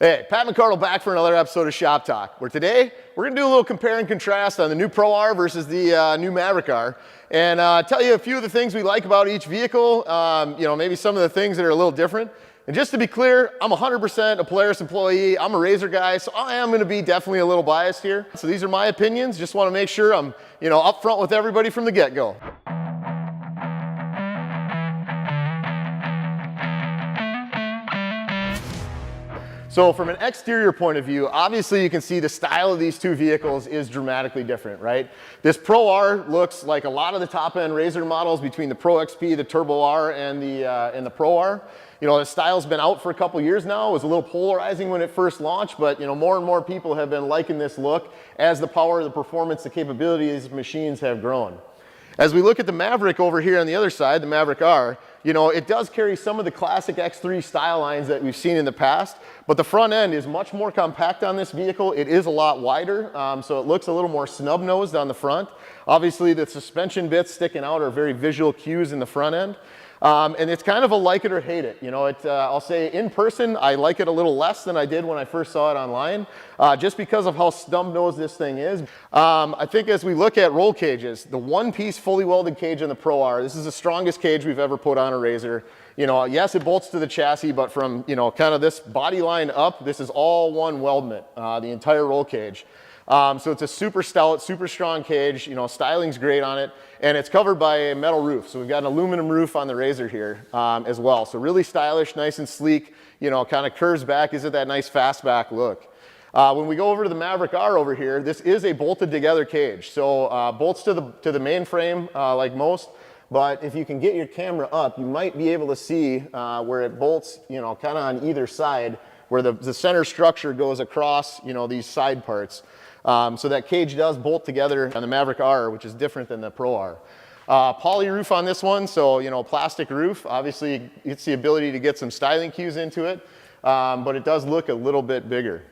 Hey, Pat McCardle back for another episode of Shop Talk, where today we're going to do a little compare and contrast on the new Pro R versus the new Maverick R, and tell you a few of the things we like about each vehicle, maybe some of the things that are a little different. And just to be clear, I'm 100% a Polaris employee. I'm a RZR guy, so I am going to be definitely a little biased here. So these are my opinions. Just want to make sure I'm, upfront with everybody from the get-go. So from an exterior point of view, obviously you can see the style of these two vehicles is dramatically different, right? This Pro R looks like a lot of the top-end RZR models between the Pro XP, the Turbo R, and the Pro R. The style's been out for a couple years now. It was a little polarizing when it first launched, but more and more people have been liking this look as the power, the performance, the capability of these machines have grown. As we look at the Maverick over here on the other side, the Maverick R, it does carry some of the classic X3 style lines that we've seen in the past, but the front end is much more compact on this vehicle. It is a lot wider, so it looks a little more snub-nosed on the front. Obviously, the suspension bits sticking out are very visual cues in the front end. And it's kind of a like it or hate it. I'll say in person, I like it a little less than I did when I first saw it online, just because of how snub-nosed this thing is. I think as we look at roll cages, the one-piece fully welded cage in the Pro R, this is the strongest cage we've ever put on a RZR. Yes, it bolts to the chassis, but from, kind of this body line up, this is all one weldment, the entire roll cage. So it's a super stout, super strong cage, styling's great on it, and it's covered by a metal roof. So we've got an aluminum roof on the RZR here as well. So really stylish, nice and sleek, kind of curves back, gives it that nice fastback look. When we go over to the Maverick R over here, this is a bolted together cage. So bolts to the main frame like most, but if you can get your camera up, you might be able to see where it bolts, kind of on either side, where the center structure goes across, these side parts. So that cage does bolt together on the Maverick R, which is different than the Pro R. Poly roof on this one, so plastic roof. Obviously, it's the ability to get some styling cues into it, but it does look a little bit bigger.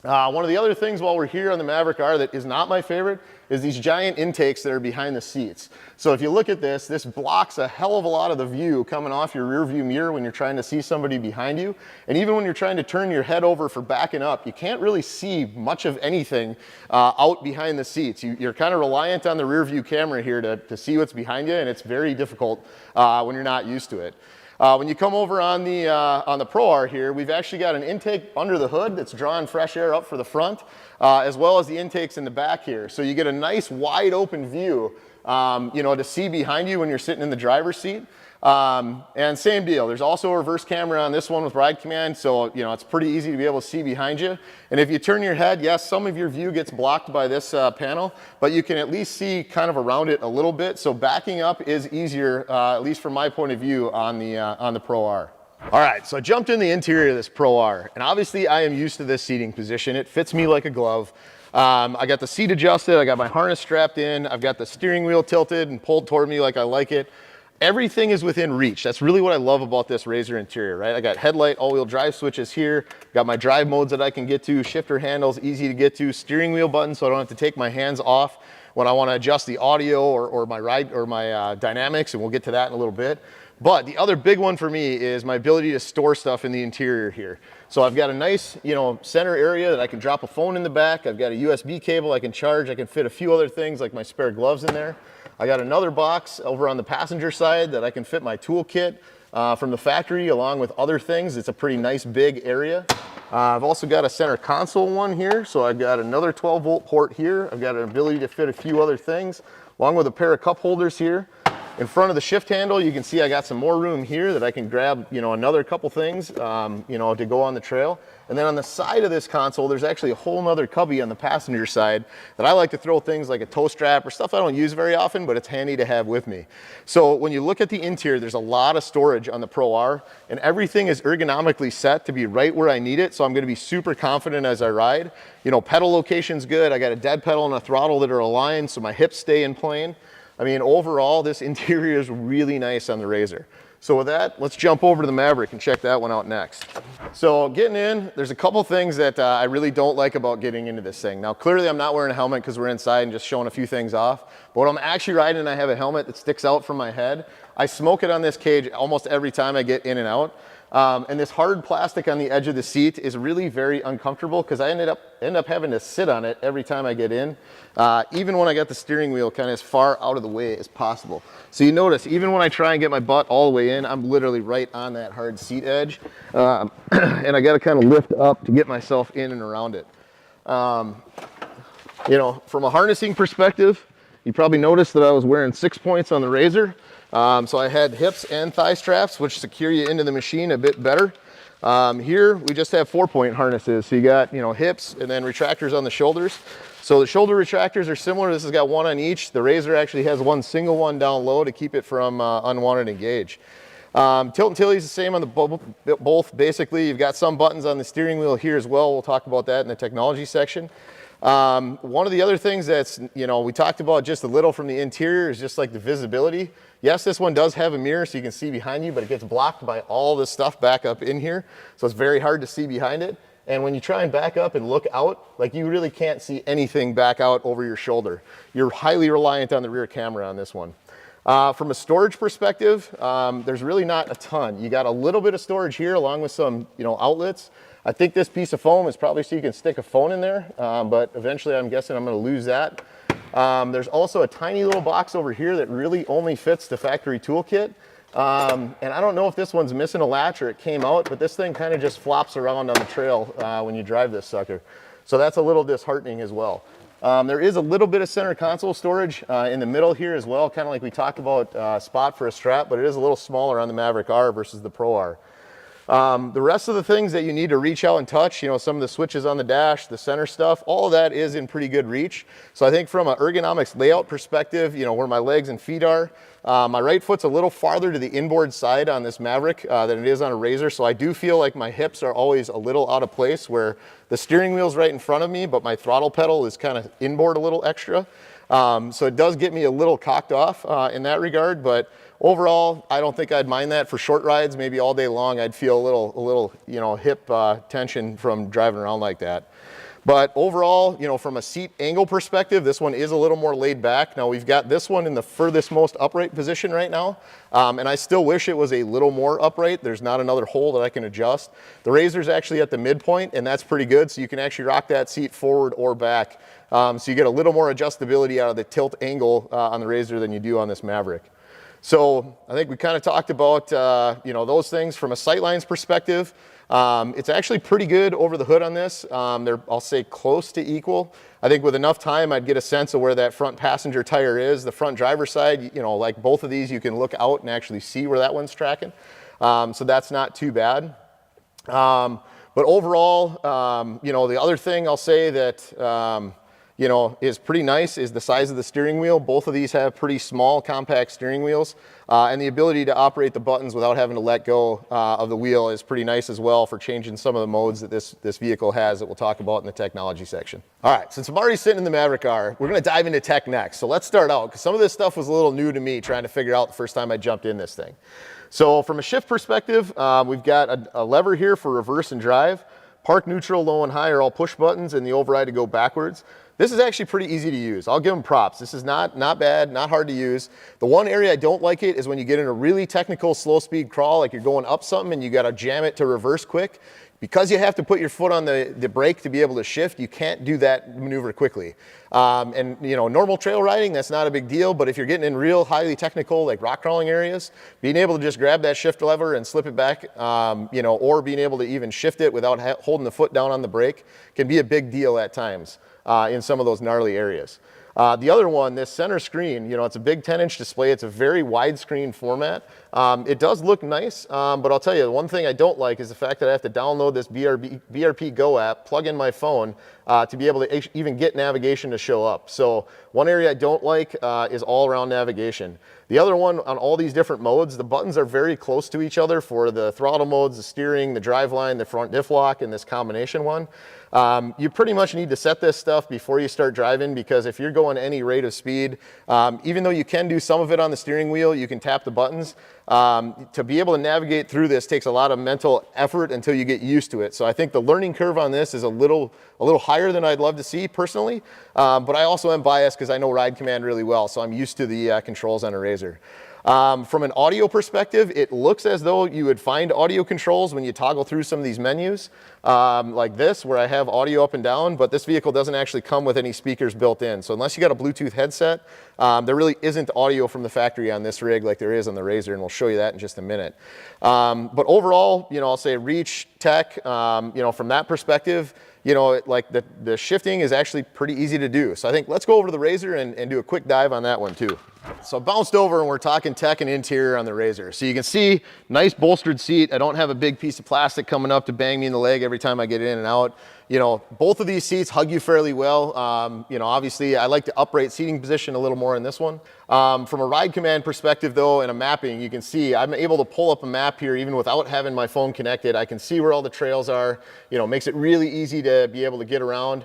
One of the other things while we're here on the Maverick R that is not my favorite is these giant intakes that are behind the seats. So if you look at this, this blocks a hell of a lot of the view coming off your rear view mirror when you're trying to see somebody behind you. And even when you're trying to turn your head over for backing up, you can't really see much of anything out behind the seats. You're kind of reliant on the rear view camera here to see what's behind you, and it's very difficult when you're not used to it. When you come over on the Pro R here, we've actually got an intake under the hood that's drawing fresh air up for the front, as well as the intakes in the back here. So you get a nice wide open view, to see behind you when you're sitting in the driver's seat. And same deal, there's also a reverse camera on this one with ride command, so it's pretty easy to be able to see behind you. And if you turn your head, yes, some of your view gets blocked by this panel, but you can at least see kind of around it a little bit, so backing up is easier, at least from my point of view on the Pro R. All right, so I jumped in the interior of this Pro R, and obviously I am used to this seating position. It fits me like a glove. I got the seat adjusted, I got my harness strapped in, I've got the steering wheel tilted and pulled toward me like I like it. Everything is within reach. That's really what I love about this RZR interior, right? I got headlight, all-wheel drive switches here, got my drive modes that I can get to, shifter handles, easy to get to, steering wheel button so I don't have to take my hands off when I want to adjust the audio or my dynamics, and we'll get to that in a little bit. But the other big one for me is my ability to store stuff in the interior here. So I've got a nice, center area that I can drop a phone in the back. I've got a USB cable I can charge. I can fit a few other things like my spare gloves in there. I got another box over on the passenger side that I can fit my toolkit from the factory along with other things. It's a pretty nice big area. I've also got a center console one here. So I've got another 12-volt port here. I've got an ability to fit a few other things along with a pair of cup holders here. In front of the shift handle, you can see I got some more room here that I can grab, another couple things, to go on the trail. And then on the side of this console, there's actually a whole nother cubby on the passenger side that I like to throw things like a toe strap or stuff I don't use very often, but it's handy to have with me. So when you look at the interior, there's a lot of storage on the Pro R, and everything is ergonomically set to be right where I need it. So I'm gonna be super confident as I ride. Pedal location's good. I got a dead pedal and a throttle that are aligned, so my hips stay in plane. I mean, overall, this interior is really nice on the RZR. So with that, let's jump over to the Maverick and check that one out next. So getting in, there's a couple things that I really don't like about getting into this thing. Now, clearly I'm not wearing a helmet because we're inside and just showing a few things off. But when I'm actually riding and I have a helmet that sticks out from my head, I smoke it on this cage almost every time I get in and out. And this hard plastic on the edge of the seat is really very uncomfortable because I end up having to sit on it every time I get in, even when I got the steering wheel kind of as far out of the way as possible. So you notice, even when I try and get my butt all the way in, I'm literally right on that hard seat edge. And I got to kind of lift up to get myself in and around it. You know, from a harnessing perspective, you probably noticed that I was wearing 6 points on the RZR. So I had hips and thigh straps, which secure you into the machine a bit better. Here, we just have 4-point harnesses. So you got, you know, hips and then retractors on the shoulders. So the shoulder retractors are similar. This has got one on each. The RZR actually has one single one down low to keep it from unwanted engage. Tilt and tilly is the same on the both. Basically, you've got some buttons on the steering wheel here as well. We'll talk about that in the technology section. One of the other things that's, you know, we talked about just a little from the interior is just like the visibility. Yes, this one does have a mirror so you can see behind you, but it gets blocked by all this stuff back up in here. So it's very hard to see behind it. And when you try and back up and look out, like you really can't see anything back out over your shoulder. You're highly reliant on the rear camera on this one. From a storage perspective, there's really not a ton. You got a little bit of storage here along with some, you know, outlets. I think this piece of foam is probably so you can stick a phone in there, but eventually I'm guessing I'm going to lose that. There's also a tiny little box over here that really only fits the factory toolkit. And I don't know if this one's missing a latch or it came out, but this thing kind of just flops around on the trail when you drive this sucker. So that's a little disheartening as well. There is a little bit of center console storage in the middle here as well, kind of like we talked about spot for a strap, but it is a little smaller on the Maverick R versus the Pro R. The rest of the things that you need to reach out and touch, you know, some of the switches on the dash, the center stuff, all of that is in pretty good reach. So I think from an ergonomics layout perspective, you know, where my legs and feet are, my right foot's a little farther to the inboard side on this Maverick than it is on a RZR. So I do feel like my hips are always a little out of place where the steering wheel's right in front of me, but my throttle pedal is kind of inboard a little extra. So it does get me a little cocked off in that regard, but overall, I don't think I'd mind that for short rides. Maybe all day long, I'd feel a little, you know, hip tension from driving around like that. But overall, you know, from a seat angle perspective, this one is a little more laid back. Now we've got this one in the furthest most upright position right now. And I still wish it was a little more upright. There's not another hole that I can adjust. The RZR's actually at the midpoint, and that's pretty good. So you can actually rock that seat forward or back. So you get a little more adjustability out of the tilt angle on the RZR than you do on this Maverick. So I think we kind of talked about, you know, those things from a sightlines perspective. It's actually pretty good over the hood on this. They're, I'll say, close to equal. I think with enough time, I'd get a sense of where that front passenger tire is. The front driver's side, you know, like both of these, you can look out and actually see where that one's tracking. So that's not too bad. But overall, you know, the other thing I'll say that, you know, is pretty nice is the size of the steering wheel. Both of these have pretty small, compact steering wheels, and the ability to operate the buttons without having to let go of the wheel is pretty nice as well for changing some of the modes that this vehicle has that we'll talk about in the technology section. All right, since I'm already sitting in the Maverick R, we're gonna dive into tech next. So let's start out, because some of this stuff was a little new to me trying to figure out the first time I jumped in this thing. So from a shift perspective, we've got a lever here for reverse and drive. Park, neutral, low, and high are all push buttons, and the override to go backwards. This is actually pretty easy to use. I'll give them props. This is not bad, not hard to use. The one area I don't like it is when you get in a really technical slow speed crawl, like you're going up something and you gotta jam it to reverse quick. Because you have to put your foot on the brake to be able to shift, you can't do that maneuver quickly. And you know, normal trail riding, that's not a big deal, but if you're getting in real highly technical, like rock crawling areas, being able to just grab that shift lever and slip it back, you know, or being able to even shift it without holding the foot down on the brake can be a big deal at times in some of those gnarly areas. The other one, this center screen, you know, it's a big 10-inch display. It's a very widescreen format. It does look nice, but I'll tell you, the one thing I don't like is the fact that I have to download this BRP Go app, plug in my phone to be able to even get navigation to show up. So one area I don't like is all around navigation. The other one, on all these different modes, the buttons are very close to each other for the throttle modes, the steering, the drive line, the front diff lock, and this combination one. You pretty much need to set this stuff before you start driving, because if you're going any rate of speed, even though you can do some of it on the steering wheel, you can tap the buttons. To be able to navigate through this takes a lot of mental effort until you get used to it. So I think the learning curve on this is a little higher than I'd love to see personally, but I also am biased because I know Ride Command really well, so I'm used to the controls on a RZR. From an audio perspective, it looks as though you would find audio controls when you toggle through some of these menus, like this, where I have audio up and down, but this vehicle doesn't actually come with any speakers built in. So unless you got a Bluetooth headset, there really isn't audio from the factory on this rig like there is on the RZR, and we'll show you that in just a minute. But overall, I'll say reach, tech, from that perspective, like the shifting is actually pretty easy to do. So I think let's go over to the RZR and do a quick dive on that one too. So I bounced over and we're talking tech and interior on the RZR. So you can see, nice bolstered seat. I don't have a big piece of plastic coming up to bang me in the leg every time I get in and out. Both of these seats hug you fairly well. Obviously I like the upright seating position a little more in this one. From a ride command perspective though, and a mapping, you can see I'm able to pull up a map here even without having my phone connected. I can see where all the trails are, makes it really easy to be able to get around.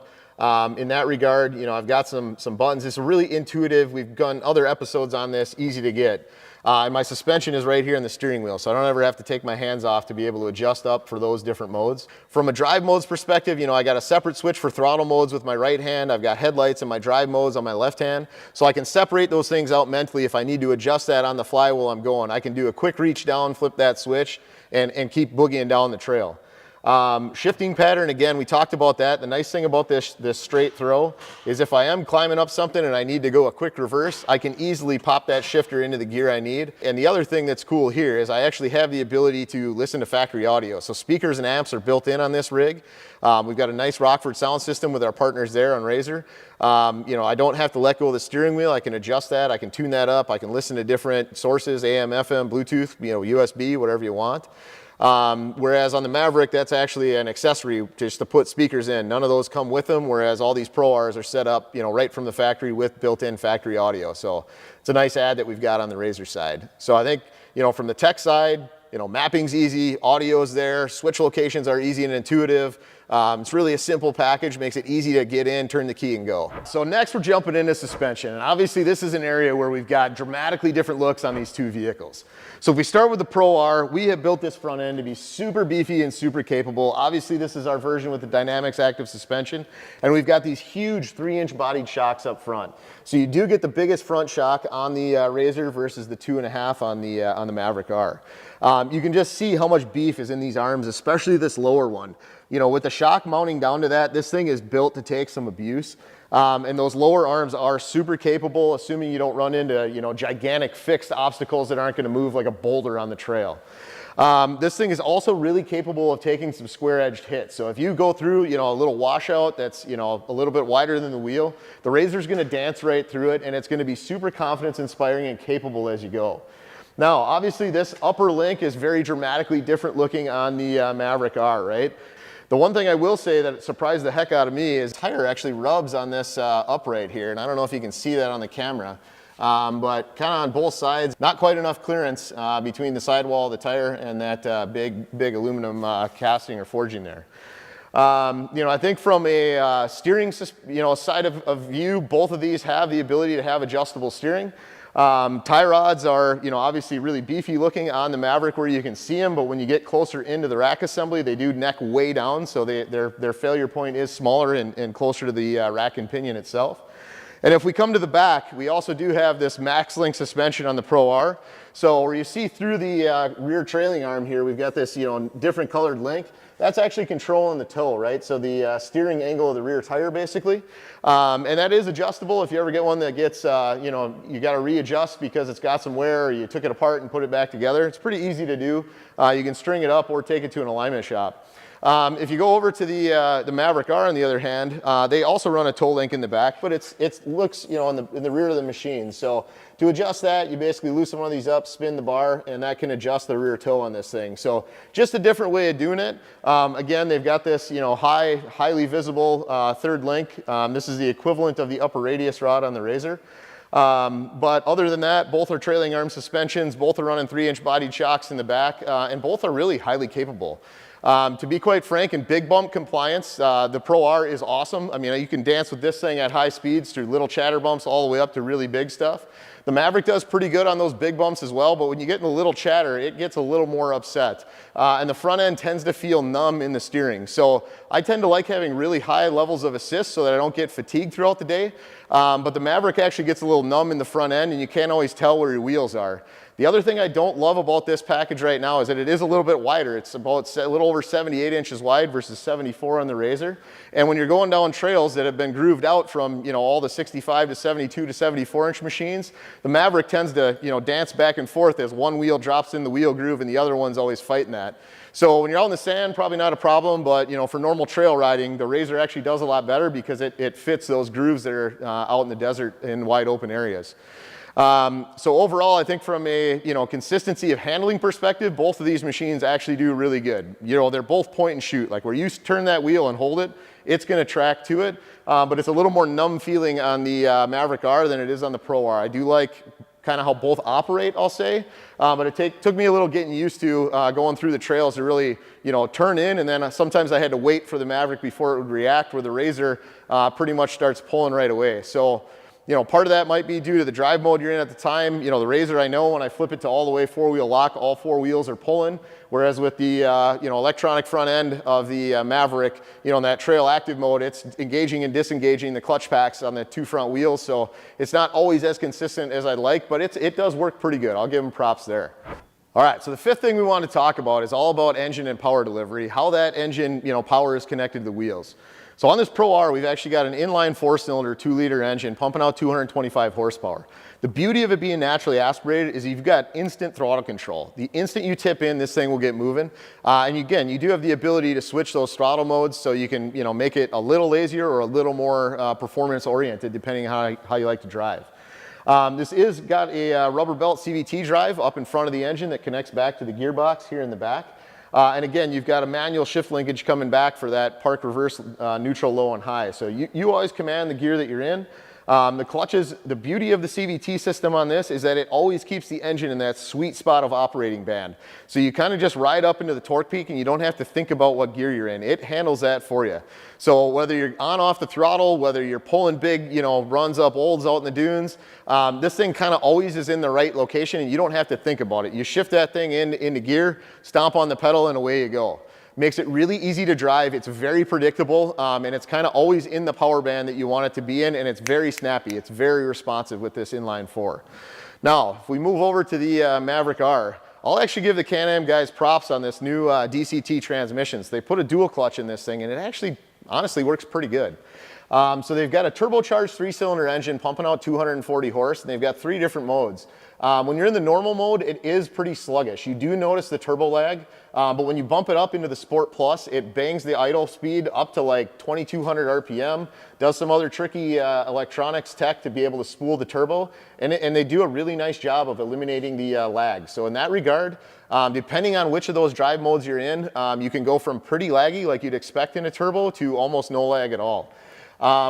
In that regard, I've got some buttons. It's really intuitive. We've done other episodes on this, easy to get. And my suspension is right here in the steering wheel, so I don't ever have to take my hands off to be able to adjust up for those different modes. From a drive modes perspective, I got a separate switch for throttle modes with my right hand. I've got headlights and my drive modes on my left hand, so I can separate those things out mentally if I need to adjust that on the fly while I'm going. I can do a quick reach down, flip that switch, and keep boogieing down the trail. Shifting pattern, again, we talked about that. The nice thing about this straight throw is if I am climbing up something and I need to go a quick reverse, I can easily pop that shifter into the gear I need. And the other thing that's cool here is I actually have the ability to listen to factory audio. So speakers and amps are built in on this rig. We've got a nice Rockford sound system with our partners there on RZR. I don't have to let go of the steering wheel. I can adjust that. I can tune that up. I can listen to different sources, AM, FM, Bluetooth, USB, whatever you want. Whereas on the Maverick, that's actually an accessory just to put speakers in. None of those come with them, whereas all these Pro Rs are set up, right from the factory with built-in factory audio. So it's a nice add that we've got on the RZR side. So I think, from the tech side, mapping's easy, audio's there, switch locations are easy and intuitive. It's really a simple package, makes it easy to get in, turn the key and go. So next we're jumping into suspension. And obviously this is an area where we've got dramatically different looks on these two vehicles. So if we start with the Pro R, we have built this front end to be super beefy and super capable. Obviously this is our version with the Dynamics Active Suspension. And we've got these huge 3-inch bodied shocks up front. So you do get the biggest front shock on the RZR versus the 2.5 on the Maverick R. You can just see how much beef is in these arms, especially this lower one. With the shock mounting down to that, this thing is built to take some abuse. And those lower arms are super capable, assuming you don't run into, gigantic fixed obstacles that aren't going to move like a boulder on the trail. This thing is also really capable of taking some square-edged hits. So if you go through, a little washout that's, a little bit wider than the wheel, the RZR's going to dance right through it, and it's going to be super confidence-inspiring and capable as you go. Now, obviously, this upper link is very dramatically different looking on the Maverick R, right? The one thing I will say that surprised the heck out of me is the tire actually rubs on this upright here, and I don't know if you can see that on the camera, but kind of on both sides, not quite enough clearance between the sidewall of the tire and that big aluminum casting or forging there. I think from a steering side of view, both of these have the ability to have adjustable steering. Tie rods are, obviously really beefy looking on the Maverick where you can see them, but when you get closer into the rack assembly, they do neck way down, so their failure point is smaller and closer to the rack and pinion itself. And if we come to the back, we also do have this MaxLink suspension on the Pro R. So where you see through the rear trailing arm here, we've got this, different colored link. That's actually controlling the toe, right? So the steering angle of the rear tire, basically. And that is adjustable. If you ever get one that gets, you got to readjust because it's got some wear, or you took it apart and put it back together. It's pretty easy to do. You can string it up or take it to an alignment shop. If you go over to the Maverick R, on the other hand, they also run a toe link in the back, but it looks, in the rear of the machine. So to adjust that, you basically loosen one of these up, spin the bar, and that can adjust the rear toe on this thing. So just a different way of doing it. Again, they've got this, highly visible third link. This is the equivalent of the upper radius rod on the RZR. But other than that, both are trailing arm suspensions, both are running 3-inch bodied shocks in the back, and both are really highly capable. To be quite frank, in big bump compliance, the Pro R is awesome. I mean, you can dance with this thing at high speeds through little chatter bumps all the way up to really big stuff. The Maverick does pretty good on those big bumps as well, but when you get in a little chatter, it gets a little more upset. And the front end tends to feel numb in the steering. So I tend to like having really high levels of assist so that I don't get fatigued throughout the day. But the Maverick actually gets a little numb in the front end, and you can't always tell where your wheels are. The other thing I don't love about this package right now is that it is a little bit wider. It's about a little over 78 inches wide versus 74 on the RZR. And when you're going down trails that have been grooved out from, you know, all the 65 to 72 to 74 inch machines, the Maverick tends to, you know, dance back and forth as one wheel drops in the wheel groove and the other one's always fighting that. So when you're out in the sand, probably not a problem, but, you know, for normal trail riding, the RZR actually does a lot better because it fits those grooves that are out in the desert in wide open areas. So overall, I think from a, you know, consistency of handling perspective, both of these machines actually do really good. You know, they're both point and shoot. Like where you turn that wheel and hold it, it's going to track to it. But it's a little more numb feeling on the Maverick R than it is on the Pro R. I do like kind of how both operate, I'll say. But it took me a little getting used to going through the trails to really, you know, turn in, and then sometimes I had to wait for the Maverick before it would react, where the RZR pretty much starts pulling right away. So, you know, part of that might be due to the drive mode you're in at the time. You know, the RZR, I know when I flip it to all the way four-wheel lock, all four wheels are pulling. Whereas with the, you know, electronic front end of the Maverick, you know, in that trail active mode, it's engaging and disengaging the clutch packs on the two front wheels. So it's not always as consistent as I'd like, but it does work pretty good. I'll give them props there. All right, so the fifth thing we want to talk about is all about engine and power delivery, how that engine, you know, power is connected to the wheels. So on this Pro R, we've actually got an inline 4-cylinder, 2-liter engine pumping out 225 horsepower. The beauty of it being naturally aspirated is you've got instant throttle control. The instant you tip in, this thing will get moving. And again, you do have the ability to switch those throttle modes so you can, you know, make it a little lazier or a little more performance oriented depending on how you like to drive. This is got a rubber belt CVT drive up in front of the engine that connects back to the gearbox here in the back. And again, you've got a manual shift linkage coming back for that park reverse, neutral, low, and high. So you always command the gear that you're in. The clutches, the beauty of the CVT system on this is that it always keeps the engine in that sweet spot of operating band. So you kind of just ride up into the torque peak and you don't have to think about what gear you're in. It handles that for you. So whether you're on off the throttle, whether you're pulling big, you know, runs up olds out in the dunes, this thing kind of always is in the right location and you don't have to think about it. You shift that thing into gear, stomp on the pedal, and away you go. Makes it really easy to drive. It's very predictable, and it's kind of always in the power band that you want it to be in, and it's very snappy. It's very responsive with this inline 4. Now, if we move over to the Maverick R, I'll actually give the Can-Am guys props on this new DCT transmissions. They put a dual clutch in this thing, and it actually, honestly, works pretty good. So they've got a turbocharged 3-cylinder engine pumping out 240 horse, and they've got 3 different modes. When you're in the normal mode, it is pretty sluggish. You do notice the turbo lag, but when you bump it up into the Sport Plus, it bangs the idle speed up to like 2,200 RPM, does some other tricky electronics tech to be able to spool the turbo, and they do a really nice job of eliminating the lag. So in that regard, depending on which of those drive modes you're in, you can go from pretty laggy like you'd expect in a turbo to almost no lag at all.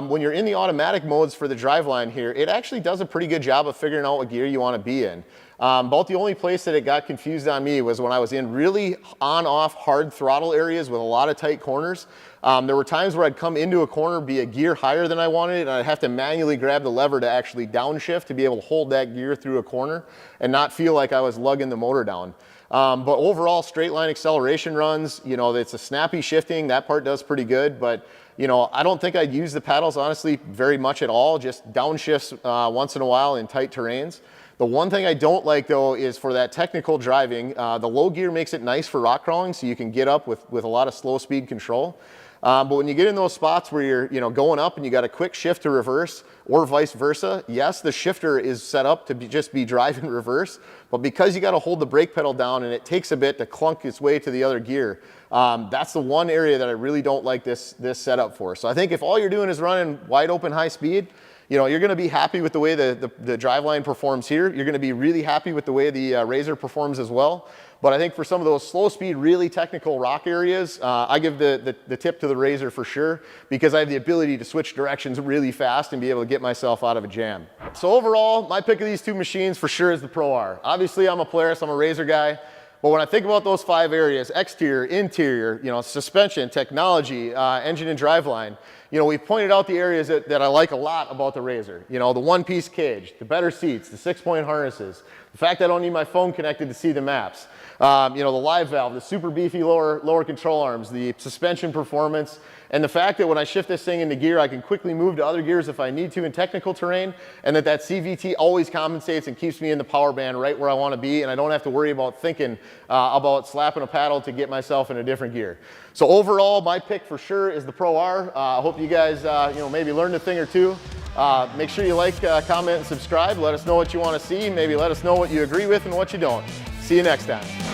When you're in the automatic modes for the driveline here, it actually does a pretty good job of figuring out what gear you want to be in. About the only place that it got confused on me was when I was in really on-off hard throttle areas with a lot of tight corners. There were times where I'd come into a corner, be a gear higher than I wanted, and I'd have to manually grab the lever to actually downshift to be able to hold that gear through a corner and not feel like I was lugging the motor down. But overall, straight line acceleration runs, you know, it's a snappy shifting. That part does pretty good, but you know, I don't think I'd use the paddles, honestly, very much at all, just downshifts once in a while in tight terrains. The one thing I don't like, though, is for that technical driving, the low gear makes it nice for rock crawling, so you can get up with a lot of slow speed control. But when you get in those spots where you're, you know, going up and you got a quick shift to reverse or vice versa, yes, the shifter is set up to just be drive in reverse, but because you got to hold the brake pedal down and it takes a bit to clunk its way to the other gear, that's the one area that I really don't like this setup for. So I think if all you're doing is running wide open high speed, you know, you're going to be happy with the way the driveline performs here. You're going to be really happy with the way the RZR performs as well. But I think for some of those slow speed, really technical rock areas, I give the tip to the RZR for sure, because I have the ability to switch directions really fast and be able to get myself out of a jam. So overall, my pick of these two machines for sure is the Pro R. Obviously, I'm a Polaris, I'm a RZR guy. But when I think about those 5 areas, exterior, interior, you know, suspension, technology, engine and driveline, you know, we've pointed out the areas that I like a lot about the RZR. You know, the one-piece cage, the better seats, the 6-point harnesses, the fact that I don't need my phone connected to see the maps, you know, the live valve, the super beefy lower control arms, the suspension performance, And the fact that when I shift this thing into gear, I can quickly move to other gears if I need to in technical terrain, and that CVT always compensates and keeps me in the power band right where I want to be, and I don't have to worry about thinking about slapping a paddle to get myself in a different gear. So overall, my pick for sure is the Pro R. I hope you guys maybe learned a thing or two. Make sure you like, comment, and subscribe. Let us know what you want to see. Maybe let us know what you agree with and what you don't. See you next time.